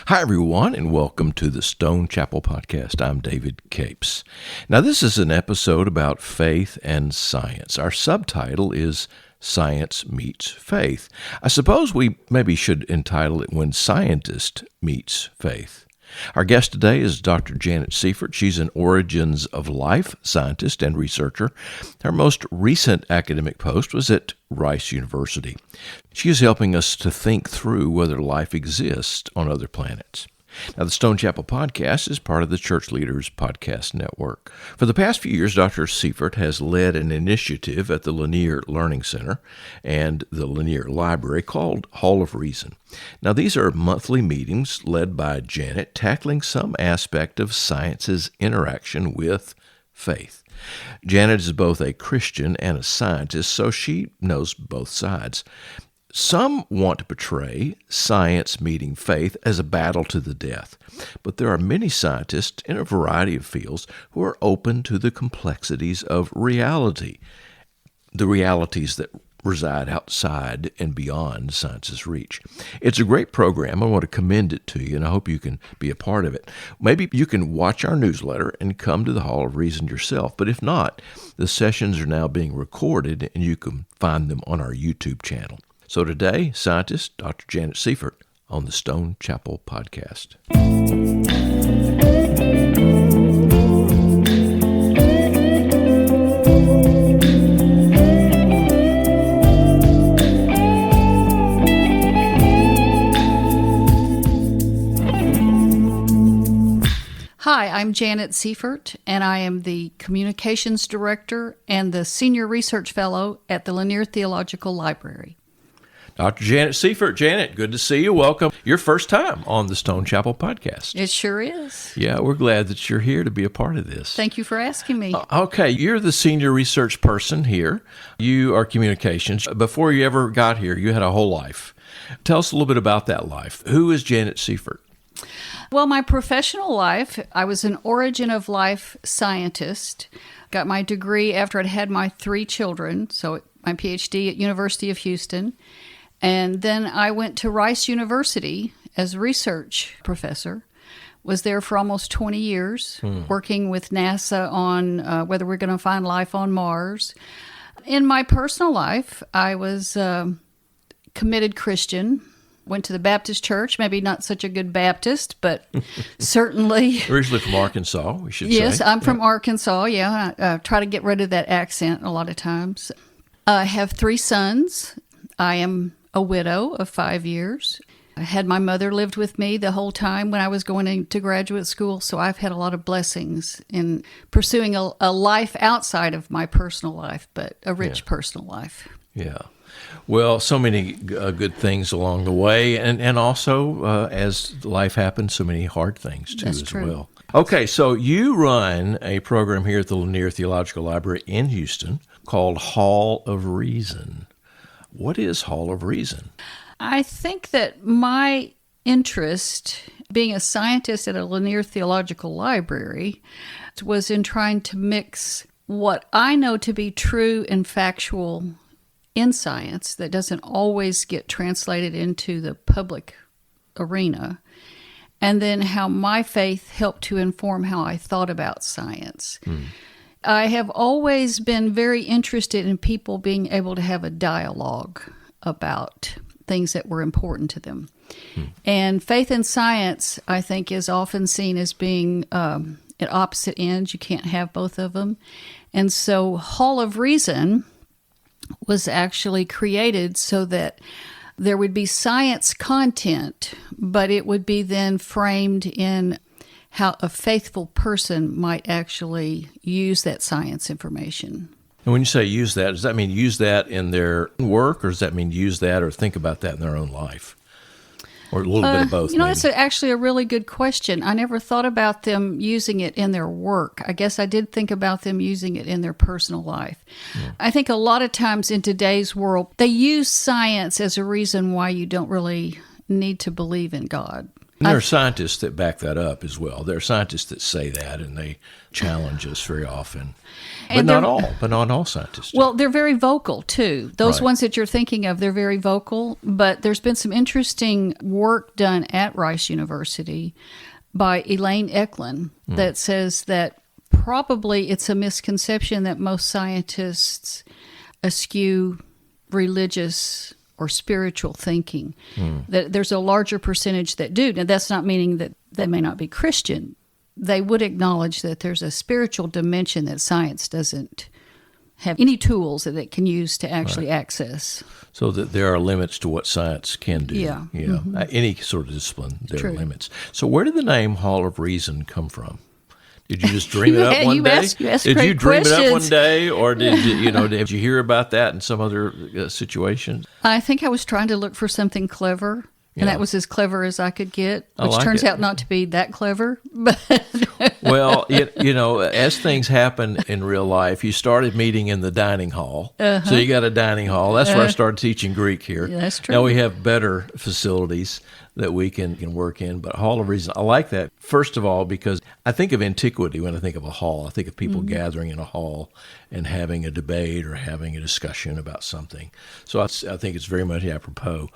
Hi, everyone, and welcome to the Stone Chapel Podcast. I'm David Capes. Now, this is an episode about faith and science. Our subtitle is Science Meets Faith. I suppose we maybe should entitle it When Scientist Meets Faith. Our guest today is Dr. Janet Siefert. She's an Origins of Life scientist and researcher. Her most recent academic post was at Rice University. She is helping us to think through whether life exists on other planets. Now, the Stone Chapel Podcast is part of the ChurchLeaders Podcast Network. For the past few years, Dr. Siefert has led an initiative at the Lanier Learning Center and the Lanier Library called Hall of Reason. Now, these are monthly meetings led by Janet tackling some aspect of science's interaction with faith. Janet is both a Christian and a scientist, so she knows both sides. Some want to portray science meeting faith as a battle to the death, but there are many scientists in a variety of fields who are open to the complexities of reality, the realities that reside outside and beyond science's reach. It's a great program. I want to commend it to you, and I hope you can be a part of it. Maybe you can watch our newsletter and come to the Hall of Reason yourself, but if not, the sessions are now being recorded, and you can find them on our YouTube channel. So today, scientist Dr. Janet Siefert on the Stone Chapel Podcast. Hi, I'm Janet Siefert, and I am the Communications Director and the Senior Research Fellow at the Lanier Theological Library. Dr. Janet Siefert. Janet, good to see you. Welcome. Your first time on the Stone Chapel Podcast. It sure is. Yeah, we're glad that you're here to be a part of this. Thank you for asking me. Okay, you're the senior research person here. You are communications. Before you ever got here, you had a whole life. Tell us a little bit about that life. Who is Janet Siefert? Well, my professional life, I was an Origin of Life scientist. Got my degree after I'd had my 3 children, so my PhD at University of Houston. And then I went to Rice University as a research professor. Was there for almost 20 years, working with NASA on whether we're going to find life on Mars. In my personal life, I was a committed Christian. Went to the Baptist church, maybe not such a good Baptist, but certainly. Originally from Arkansas, we should say. Yes, I'm from Arkansas, yeah. I try to get rid of that accent a lot of times. I have 3 sons. I am a widow of 5 years. I had my mother lived with me the whole time when I was going into graduate school, so I've had a lot of blessings in pursuing a life outside of my personal life, but a rich personal life. Yeah. Well, so many good things along the way, and also, as life happens, so many hard things, too, That's as true. well. Okay, so you run a program here at the Lanier Theological Library in Houston called Hall of Reason. What is Hall of Reason? I think that my interest, being a scientist at a Lanier Theological Library, was in trying to mix what I know to be true and factual in science that doesn't always get translated into the public arena, and then how my faith helped to inform how I thought about science. I have always been very interested in people being able to have a dialogue about things that were important to them. And faith and science, I think, is often seen as being at opposite ends. You can't have both of them. And so Hall of Reason was actually created so that there would be science content, but it would be then framed in how a faithful person might actually use that science information. And when you say use that, does that mean use that in their work, or does that mean use that or think about that in their own life? Or a little bit of both? That's actually a really good question. I never thought about them using it in their work. I guess I did think about them using it in their personal life. Yeah. I think a lot of times in today's world, they use science as a reason why you don't really need to believe in God. And there are scientists that back that up as well. There are scientists that say that, and they challenge us very often. But not all scientists do. Well, they're very vocal, too. Those Right. ones that you're thinking of, they're very vocal. But there's been some interesting work done at Rice University by Elaine Eklund that says that probably it's a misconception that most scientists eschew religious or spiritual thinking. That there's a larger percentage that do. Now, that's not meaning that they may not be Christian. They would acknowledge that there's a spiritual dimension that science doesn't have any tools that it can use to actually access. So that there are limits to what science can do. Yeah. Any sort of discipline, there True. are limits. So where did the name Hall of Reason come from? Did you just dream it up one day? You ask Did great you dream it up one questions. day, or did did you hear about that in some other situation? I think I was trying to look for something clever, and that was as clever as I could get, I which like turns it. out not to be that clever. But Well, as things happen in real life, you started meeting in the dining hall. So you got a dining hall. That's where I started teaching Greek here. Yeah, that's true. Now we have better facilities that we can work in. But Hall of Reason, I like that. First of all, because I think of antiquity when I think of a hall. I think of people gathering in a hall and having a debate or having a discussion about something. So I think it's very much apropos.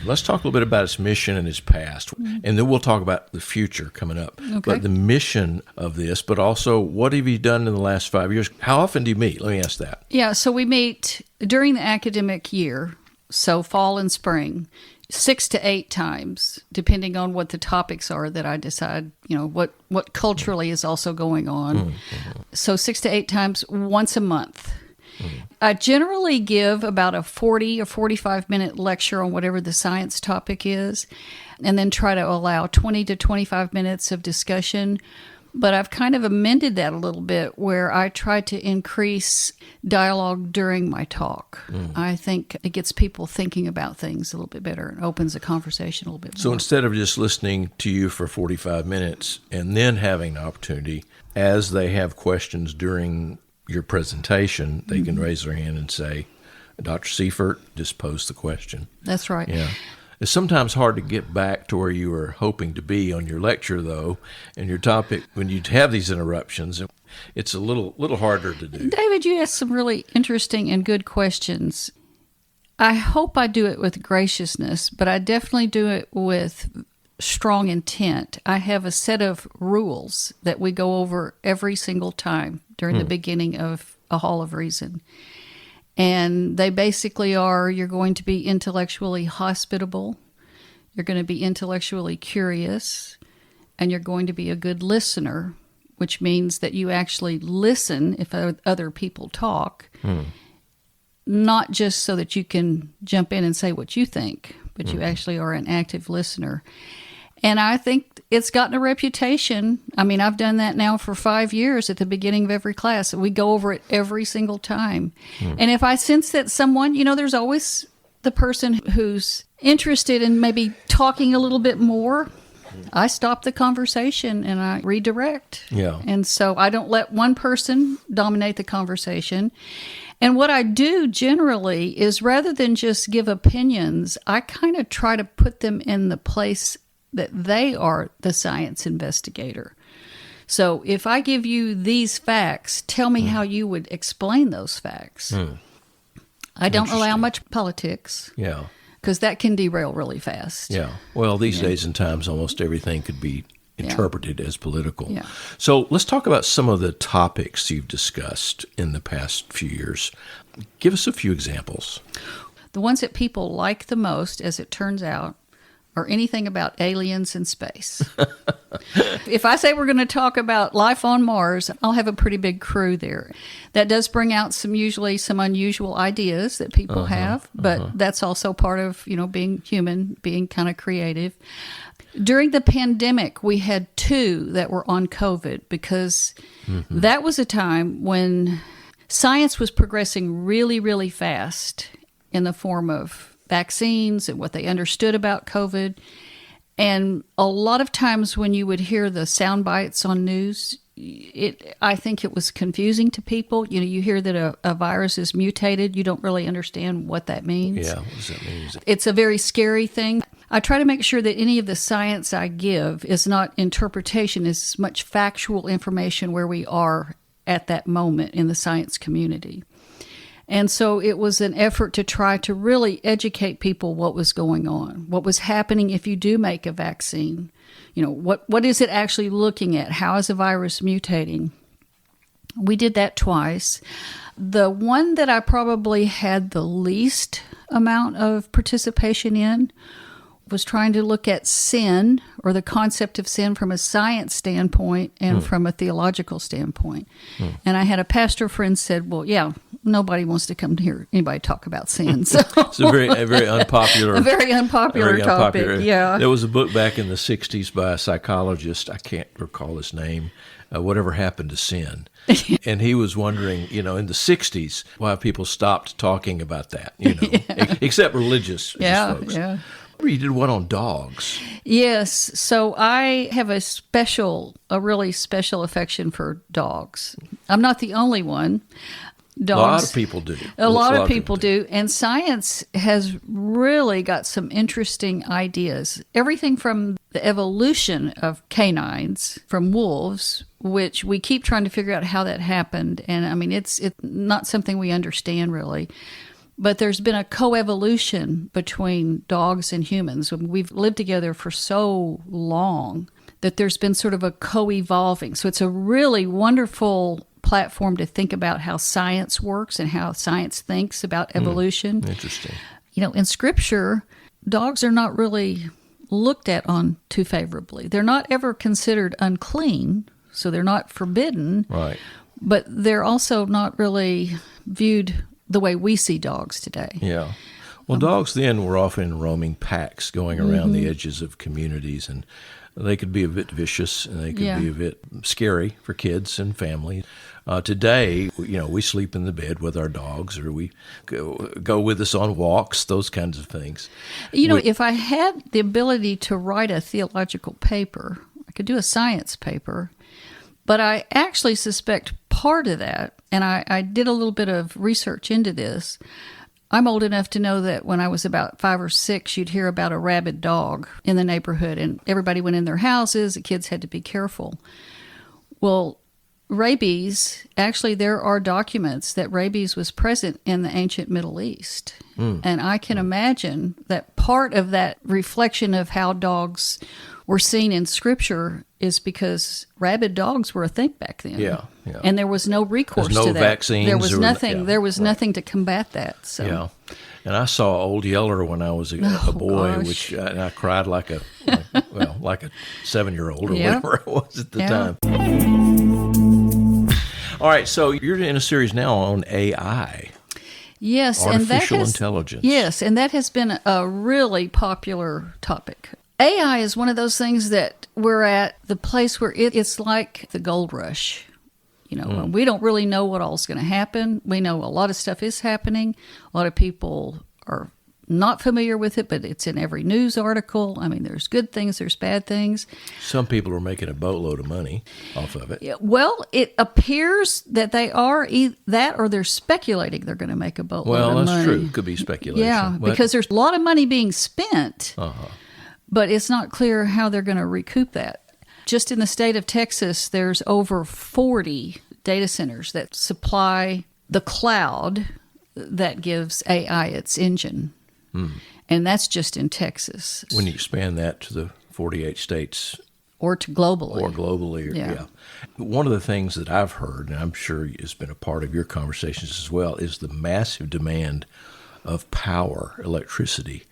Let's talk a little bit about its mission and its past, and then we'll talk about the future coming up. Okay. But the mission of this, but also what have you done in the last 5 years? How often do you meet? Let me ask that. yeah, so we meet during the academic year, so fall and spring, 6 to 8 times, depending on what the topics are that I decide, what culturally is also going on. So 6 to 8 times once a month. I generally give about a 40 or 45-minute lecture on whatever the science topic is, and then try to allow 20 to 25 minutes of discussion. But I've kind of amended that a little bit where I try to increase dialogue during my talk. I think it gets people thinking about things a little bit better and opens the conversation a little bit more. So instead of just listening to you for 45 minutes and then having the opportunity, as they have questions during your presentation, they can raise their hand and say, Dr. Siefert just posed the question. That's right. Yeah. It's sometimes hard to get back to where you were hoping to be on your lecture, though, and your topic, when you have these interruptions, it's a little harder to do. David, you asked some really interesting and good questions. I hope I do it with graciousness, but I definitely do it with strong intent. I have a set of rules that we go over every single time during the beginning of a Hall of Reason. And they basically are, you're going to be intellectually hospitable, you're going to be intellectually curious, and you're going to be a good listener, which means that you actually listen if other people talk, not just so that you can jump in and say what you think, but you actually are an active listener. And I think it's gotten a reputation. I mean, I've done that now for 5 years at the beginning of every class. We go over it every single time. And if I sense that someone, there's always the person who's interested in maybe talking a little bit more, I stop the conversation and I redirect. Yeah. And so I don't let one person dominate the conversation. And what I do generally is rather than just give opinions, I kind of try to put them in the place that they are the science investigator. So if I give you these facts, tell me how you would explain those facts. I don't allow much politics. Yeah. Because that can derail really fast. Yeah. Well, these days and times, almost everything could be interpreted as political. Yeah. So let's talk about some of the topics you've discussed in the past few years. Give us a few examples. The ones that people like the most, as it turns out, are anything about aliens and space. If I say we're going to talk about life on Mars, I'll have a pretty big crew there. That does bring out usually some unusual ideas that people have, but that's also part of, being human, being kind of creative. During the pandemic, we had 2 that were on COVID because that was a time when science was progressing really, really fast in the form of vaccines and what they understood about COVID. And a lot of times when you would hear the sound bites on news, I think it was confusing to people. You hear that a virus is mutated. You don't really understand what that means. Yeah, what does that mean? It's a very scary thing. I try to make sure that any of the science I give is not interpretation, as much factual information where we are at that moment in the science community. And so it was an effort to try to really educate people what was going on, what was happening if you do make a vaccine. What is it actually looking at? How is a virus mutating? We did that twice. The one that I probably had the least amount of participation in was trying to look at sin, or the concept of sin, from a science standpoint and from a theological standpoint. And I had a pastor friend said, well, yeah, nobody wants to come to hear anybody talk about sin. So it's a very unpopular, topic. Yeah. There was a book back in the 60s by a psychologist. I can't recall his name. Whatever happened to sin? And he was wondering, in the 60s, why people stopped talking about that, except religious folks. Yeah. You did one on dogs. Yes. So I have a really special affection for dogs. I'm not the only one. Dogs, a lot of people do. A lot of people do. And science has really got some interesting ideas. Everything from the evolution of canines from wolves, which we keep trying to figure out how that happened. And I mean, it's not something we understand really. But there's been a coevolution between dogs and humans. We've lived together for so long that there's been sort of a co-evolving. So it's a really wonderful platform to think about how science works and how science thinks about evolution. Interesting. In Scripture, dogs are not really looked at on too favorably. They're not ever considered unclean, so they're not forbidden. Right. But they're also not really viewed the way we see dogs today. Yeah. Well, dogs then were often in roaming packs going around the edges of communities, and they could be a bit vicious, and they could be a bit scary for kids and families. Today, we sleep in the bed with our dogs, or we go with us on walks, those kinds of things. If I had the ability to write a theological paper, I could do a science paper, but I actually suspect part of that, and I did a little bit of research into this. I'm old enough to know that when I was about 5 or 6, you'd hear about a rabid dog in the neighborhood, and everybody went in their houses. The kids had to be careful. Well, rabies, actually there are documents that rabies was present in the ancient Middle East. And I can imagine that part of that reflection of how dogs were seen in Scripture is because rabid dogs were a thing back then. Yeah. And there was no recourse to that. There's no vaccines. There was nothing. There was nothing to combat that. So. Yeah. And I saw Old Yeller when I was a boy, and I cried like a 7-year-old or whatever it was at the time. All right, so you're in a series now on AI. Yes, artificial intelligence. Yes, and that has been a really popular topic. AI is one of those things that we're at the place where it's like the gold rush. We don't really know what all's going to happen. We know a lot of stuff is happening. A lot of people are not familiar with it, but it's in every news article. I mean, there's good things, there's bad things. Some people are making a boatload of money off of it. Yeah, well, it appears that they are that, or they're speculating they're going to make a boatload of money. Well, that's true. Could be speculation. Yeah, because there's a lot of money being spent, but it's not clear how they're going to recoup that. Just in the state of Texas, there's over 40 data centers that supply the cloud that gives AI its engine. And that's just in Texas. When you expand that to the 48 states. Or to globally. Yeah. One of the things that I've heard, and I'm sure has been a part of your conversations as well, is the massive demand of power, electricity,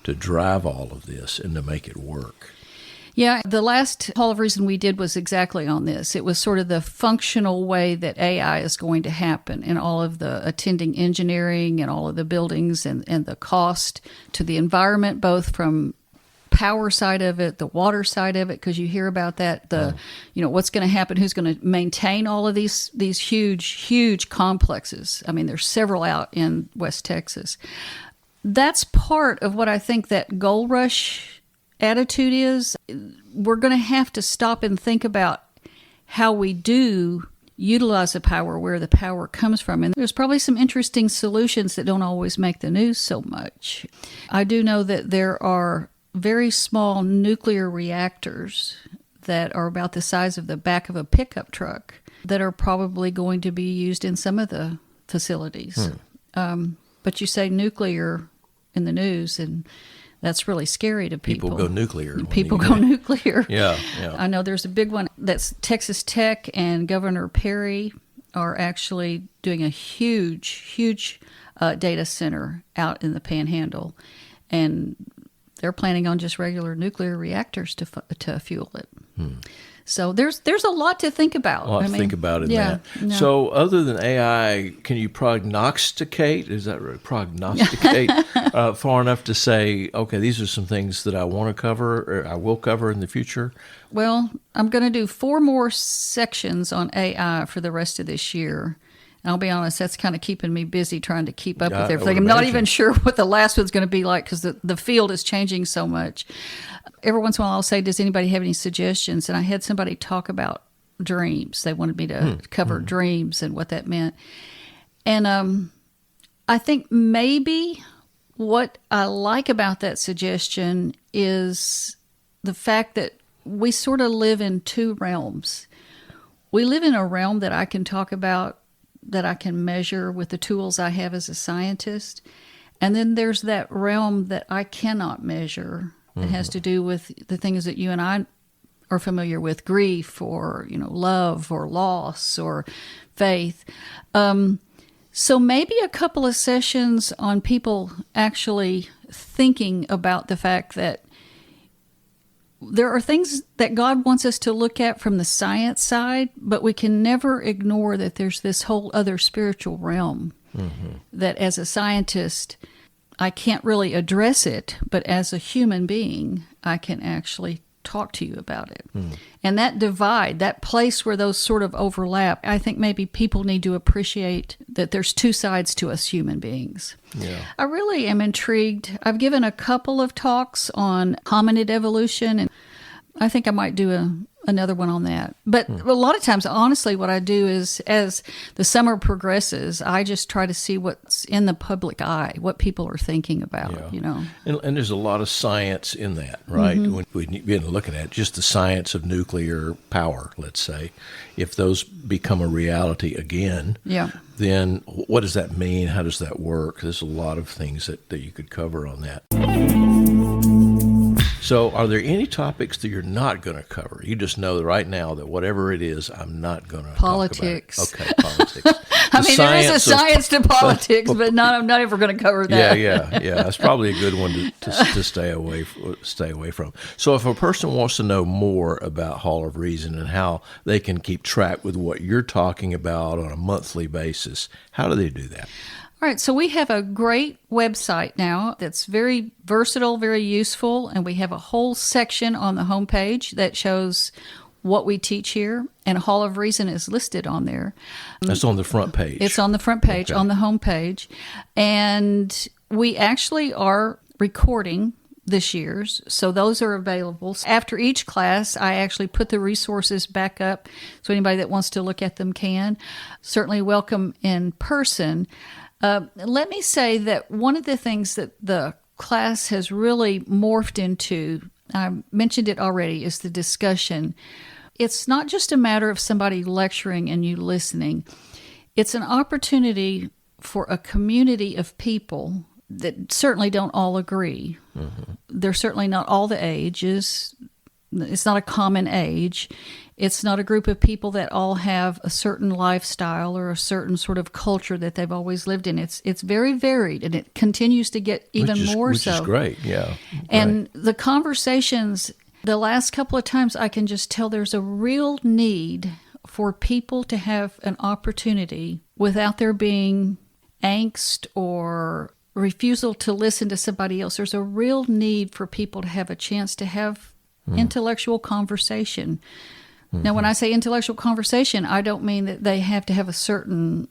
to drive all of this and to make it work. Yeah, the last Hall of Reason we did was exactly on this. It was sort of the functional way that AI is going to happen, and all of the attending engineering and all of the buildings and the cost to the environment, both from power side of it, the water side of it, because you hear about that, what's going to happen, who's going to maintain all of these huge complexes. I mean, there's several out in West Texas. That's part of what I think that gold rush attitude is. We're going to have to stop and think about how we do utilize the power, where the power comes from. And there's probably some interesting solutions that don't always make the news so much. I do know that there are very small nuclear reactors that are about the size of the back of a pickup truck that are probably going to be used in some of the facilities. But you say nuclear in the news, and that's really scary to people. People go nuclear. People go nuclear. Yeah. I know there's a big one that's Texas Tech and Governor Perry are actually doing a huge data center out in the Panhandle, and they're planning on just regular nuclear reactors to fuel it. So there's a lot to think about. A lot to think about in that. No. So other than AI, can you prognosticate? Is that right? Prognosticate far enough to say, okay, these are some things that I want to cover or I will cover in the future? Well, I'm going to do 4 more sections on AI for the rest of this year. And I'll be honest, that's kind of keeping me busy trying to keep up with everything. I'm not even sure what the last one's going to be like because the field is changing so much. Every once in a while I'll say, does anybody have any suggestions? And I had somebody talk about dreams. They wanted me to cover dreams and what that meant. And I think maybe what I like about that suggestion is the fact that we sort of live in 2 realms. We live in a realm that I can talk about, that I can measure with the tools I have as a scientist. And then there's that realm that I cannot measure that has to do with the things that you and I are familiar with, grief or, love or loss or faith. So maybe a couple of sessions on people actually thinking about the fact that there are things that God wants us to look at from the science side, but we can never ignore that there's this whole other spiritual realm that as a scientist, I can't really address it, but as a human being, I can actually talk to you about it. And that divide, that place where those sort of overlap, I think maybe people need to appreciate that there's 2 sides to us human beings. Yeah. I really am intrigued. I've given a couple of talks on hominid evolution, and I think I might do another one on that. But a lot of times, honestly, what I do is as the summer progresses, I just try to see what's in the public eye, what people are thinking about, And there's a lot of science in that, right? When we begin looking at just the science of nuclear power, let's say, if those become a reality again, then what does that mean? How does that work? There's a lot of things that you could cover on that. So are there any topics that you're not going to cover? You just know right now that whatever it is, I'm not going to politics. Talk about it. Okay, politics. I mean, there is a science to politics, but I'm not ever going to cover that. Yeah. That's probably a good one to stay away from. So if a person wants to know more about Hall of Reason and how they can keep track with what you're talking about on a monthly basis, how do they do that? All right, so we have a great website now that's very versatile, very useful, and we have a whole section on the homepage that shows what we teach here, and Hall of Reason is listed on there. That's on the front page. It's on the front page, on the homepage, and we actually are recording this year's, so those are available. After each class, I actually put the resources back up, so anybody that wants to look at them can. Certainly welcome in person. Let me say that one of the things that the class has really morphed into, I mentioned it already, is the discussion. It's not just a matter of somebody lecturing and you listening. It's an opportunity for a community of people that certainly don't all agree. They're certainly not all the ages. It's not a common age. It's not a group of people that all have a certain lifestyle or a certain sort of culture that they've always lived in. It's very varied, and it continues to get even more so. Which is great, yeah. And the conversations, the last couple of times, I can just tell there's a real need for people to have an opportunity without there being angst or refusal to listen to somebody else. There's a real need for people to have a chance to have intellectual conversation. Now, when I say intellectual conversation, I don't mean that they have to have a certain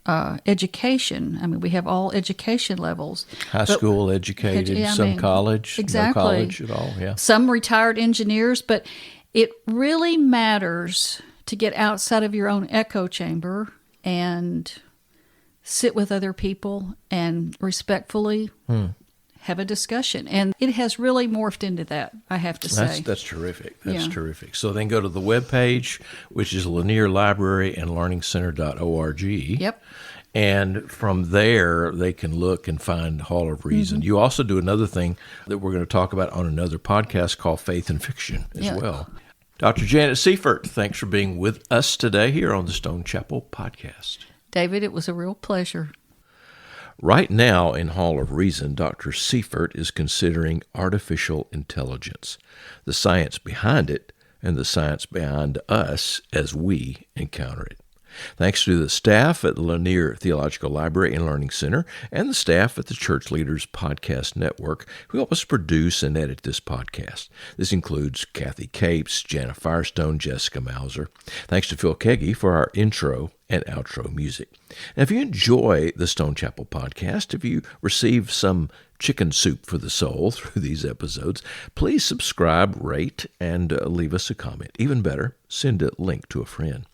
education. I mean, we have all education levels. High school educated, college, exactly. No college at all, yeah. Some retired engineers, but it really matters to get outside of your own echo chamber and sit with other people and respectfully have a discussion. And it has really morphed into that, I have to say. That's terrific. That's terrific. So then go to the webpage, which is Lanier Library and Learning Center.org. Yep. And from there, they can look and find Hall of Reason. You also do another thing that we're going to talk about on another podcast called Faith and Fiction as well. Dr. Janet Siefert, thanks for being with us today here on the Stone Chapel Podcast. David, it was a real pleasure. Right now in Hall of Reason, Dr. Siefert is considering artificial intelligence, the science behind it, and the science behind us as we encounter it. Thanks to the staff at the Lanier Theological Library and Learning Center and the staff at the Church Leaders Podcast Network who help us produce and edit this podcast. This includes Kathy Capes, Jana Firestone, Jessica Mauser. Thanks to Phil Keggy for our intro and outro music. Now, if you enjoy the Stone Chapel Podcast, if you receive some chicken soup for the soul through these episodes, please subscribe, rate, and leave us a comment. Even better, send a link to a friend.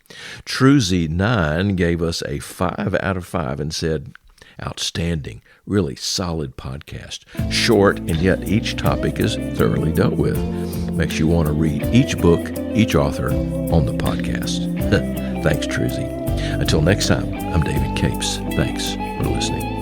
Truzy9 gave us a 5 out of 5 and said, outstanding, really solid podcast. Short, and yet each topic is thoroughly dealt with. Makes you want to read each book, each author on the podcast. Thanks, Truzy. Until next time, I'm David Capes. Thanks for listening.